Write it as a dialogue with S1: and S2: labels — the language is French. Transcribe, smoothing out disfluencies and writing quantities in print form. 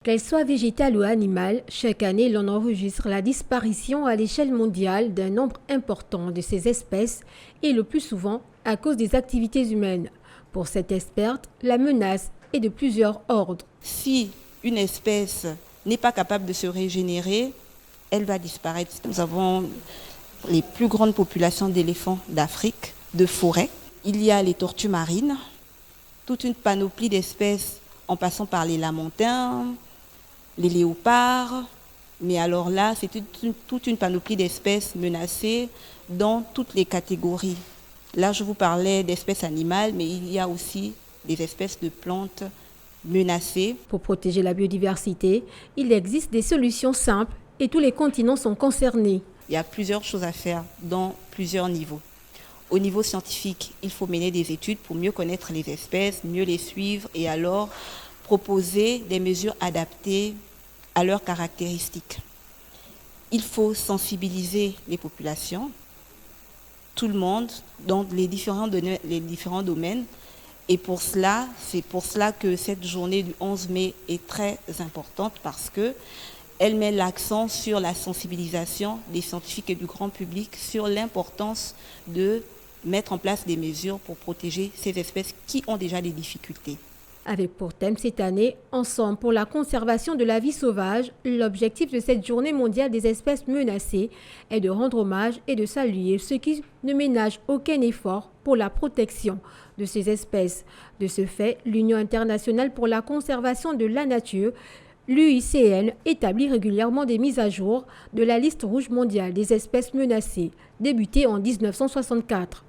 S1: Qu'elles soient végétales ou animales, chaque année l'on enregistre la disparition à l'échelle mondiale d'un nombre important de ces espèces et le plus souvent à cause des activités humaines. Pour cette experte, la menace est de plusieurs ordres.
S2: Si une espèce n'est pas capable de se régénérer, elle va disparaître. Nous avons les plus grandes populations d'éléphants d'Afrique, de forêt. Il y a les tortues marines, toute une panoplie d'espèces en passant par les lamantins, les léopards, mais alors là, c'est toute une panoplie d'espèces menacées dans toutes les catégories. Là, je vous parlais d'espèces animales, mais il y a aussi des espèces de plantes menacées.
S1: Pour protéger la biodiversité, il existe des solutions simples et tous les continents sont concernés.
S2: Il y a plusieurs choses à faire dans plusieurs niveaux. Au niveau scientifique, il faut mener des études pour mieux connaître les espèces, mieux les suivre et alors proposer des mesures adaptées à leurs caractéristiques. Il faut sensibiliser les populations, tout le monde, dans les différents domaines. Et c'est pour cela que cette journée du 11 mai est très importante parce qu'elle met l'accent sur la sensibilisation des scientifiques et du grand public sur l'importance de mettre en place des mesures pour protéger ces espèces qui ont déjà des difficultés.
S1: Avec pour thème cette année, Ensemble pour la conservation de la vie sauvage, l'objectif de cette journée mondiale des espèces menacées est de rendre hommage et de saluer ceux qui ne ménagent aucun effort pour la protection de ces espèces. De ce fait, l'Union internationale pour la conservation de la nature, l'UICN, établit régulièrement des mises à jour de la liste rouge mondiale des espèces menacées, débutée en 1964.